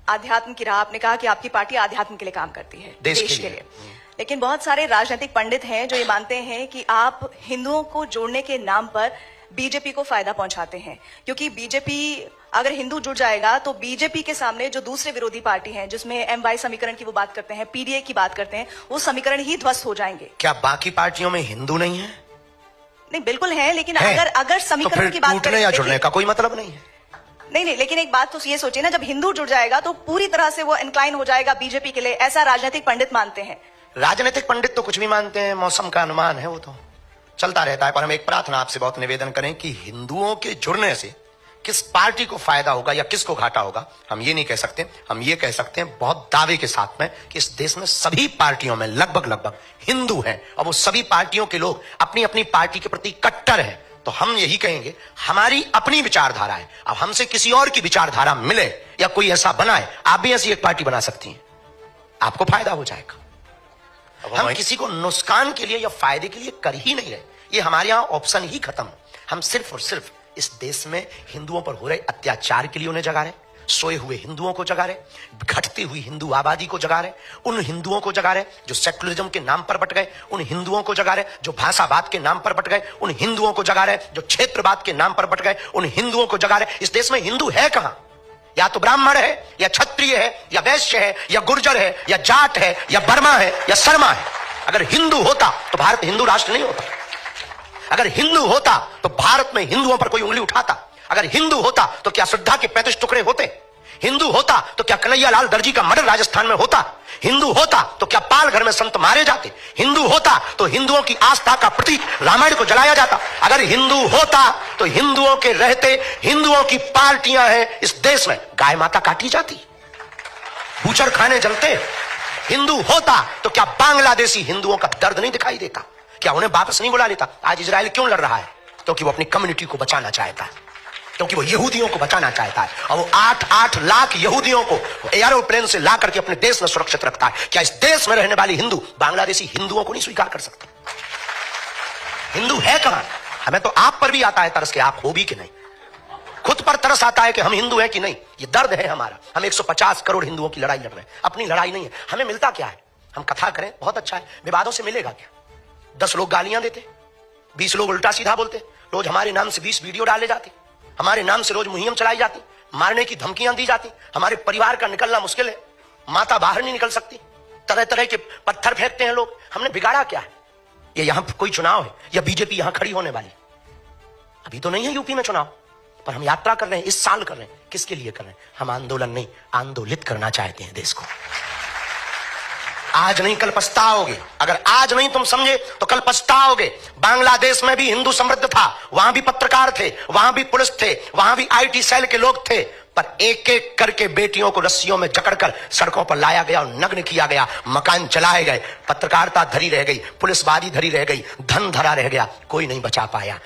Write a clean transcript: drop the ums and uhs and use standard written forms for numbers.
आध्यात्म की राह, आपने कहा कि आपकी पार्टी आध्यात्म के लिए काम करती है, देश के लिए। लेकिन बहुत सारे राजनीतिक पंडित हैं जो ये मानते हैं कि आप हिंदुओं को जोड़ने के नाम पर बीजेपी को फायदा पहुंचाते हैं, क्योंकि बीजेपी अगर हिंदू जुड़ जाएगा तो बीजेपी के सामने जो दूसरे विरोधी पार्टी हैं, जिसमें MY समीकरण की वो बात करते हैं, PDA की बात करते हैं, वो समीकरण ही ध्वस्त हो जाएंगे। क्या बाकी पार्टियों में हिंदू नहीं है? नहीं, बिल्कुल है, लेकिन अगर समीकरण तो की बात टूटने या जुड़ने का कोई मतलब नहीं है। नहीं, लेकिन एक बात तो ये सोचिए ना, जब हिंदू जुड़ जाएगा तो पूरी तरह से वो इंक्लाइन हो जाएगा बीजेपी के लिए, ऐसा राजनीतिक पंडित मानते हैं। राजनीतिक पंडित तो कुछ भी मानते हैं, मौसम का अनुमान है, वो तो चलता रहता है। पर हम एक प्रार्थना आपसे बहुत निवेदन करें कि हिंदुओं के जुड़ने से किस पार्टी को फायदा होगा या किसको घाटा होगा, हम ये नहीं कह सकते। हम ये कह सकते हैं बहुत दावे के साथ में कि इस देश में सभी पार्टियों में लगभग हिंदू हैं, और वो सभी पार्टियों के लोग अपनी अपनी पार्टी के प्रति कट्टर हैं। तो हम यही कहेंगे, हमारी अपनी विचारधारा है। अब हमसे किसी और की विचारधारा मिले या कोई ऐसा बनाए, आप भी ऐसी एक पार्टी बना सकती हैं, आपको फायदा हो जाएगा। हम किसी को नुकसान के लिए या फायदे के लिए कर ही नहीं रहे, ये हमारे यहां ऑप्शन ही खत्म। हम सिर्फ और सिर्फ इस देश में हिंदुओं पर हो रहे अत्याचार के लिए उन्हें जगा रहे, सोए हुए हिंदुओं को जगा रहे, घटती हुई हिंदू आबादी को जगा रहे, उन हिंदुओं को जगा रहे जो सेकुलरिज्म के नाम पर बट गए, उन हिंदुओं को जगा रहे जो भाषावाद के नाम पर बट गए, उन हिंदुओं को जगा रहे जो क्षेत्रवाद के नाम पर बट गए, उन हिंदुओं को जगा रहे। इस देश में हिंदू है कहां? या तो ब्राह्मण है, या क्षत्रिय है, या वैश्य है, या गुर्जर है, या जाट है, या बर्मा है, या शर्मा है। अगर हिंदू होता तो भारत हिंदू राष्ट्र नहीं होता। अगर हिंदू होता तो भारत में हिंदुओं पर कोई उंगली उठाता। अगर हिंदू होता तो क्या श्रद्धा के 35 टुकड़े होते? हिंदू होता तो क्या कन्हैया लाल दर्जी का मर्डर राजस्थान में होता? हिंदू होता तो क्या पाल घर में संत मारे जाते? हिंदू होता तो हिंदुओं की आस्था का प्रतीक रामायण को जलाया जाता। अगर हिंदू होता तो हिंदुओं के रहते हिंदुओं की पार्टियां हैं इस देश में, गाय माता काटी जाती, बूचड़ खाने जलते। हिंदू होता तो क्या बांग्लादेशी हिंदुओं का दर्द नहीं दिखाई देता? क्या उन्हें वापस नहीं बुला लेता? आज इजराइल क्यों लड़ रहा है? क्योंकि वो अपनी कम्युनिटी को बचाना चाहता है, क्योंकि वो यहूदियों को बचाना चाहता है, और वो 8-8 लाख यहूदियों को एरोप्लेन से ला करके अपने देश में सुरक्षित रखता है। क्या इस देश में रहने वाली हिंदू बांग्लादेशी हिंदुओं को नहीं स्वीकार कर सकते? हिंदू है कहां? हमें तो आप पर भी आता है तरस के, आप हो भी कि नहीं। खुद पर तरस आता है कि हम हिंदू हैं कि नहीं। ये दर्द है हमारा। हम 150 करोड़ हिंदुओं की लड़ाई लड़ रहे हैं, अपनी लड़ाई नहीं है। हमें मिलता क्या है? हम कथा करें, बहुत अच्छा है, विवादों से मिलेगा क्या? 10 लोग गालियां देते, 20 लोग उल्टा सीधा बोलते, रोज हमारे नाम से 20 वीडियो डाले जाते, हमारे नाम से रोज मुहिम चलाई जाती, मारने की धमकियां दी जाती, हमारे परिवार का निकलना मुश्किल है, माता बाहर नहीं निकल सकती, तरह तरह के पत्थर फेंकते हैं लोग। हमने बिगाड़ा क्या है? ये यहां कोई चुनाव है या बीजेपी यहां खड़ी होने वाली? अभी तो नहीं है यूपी में चुनाव, पर हम यात्रा कर रहे हैं, इस साल कर रहे हैं। किसके लिए कर रहे हैं? हम आंदोलन नहीं, आंदोलित करना चाहते हैं देश को। आज नहीं कल पछताओगे। अगर आज नहीं तुम समझे तो कल पछताओगे। बांग्लादेश में भी हिंदू समृद्ध था, वहां भी पत्रकार थे, वहां भी पुलिस थे, वहां भी IT सेल के लोग थे, पर एक एक करके बेटियों को रस्सियों में जकड़कर सड़कों पर लाया गया और नग्न किया गया, मकान जलाए गए, पत्रकारिता धरी रह गई, पुलिसवादी धरी रह गई, धन धरा रह गया, कोई नहीं बचा पाया।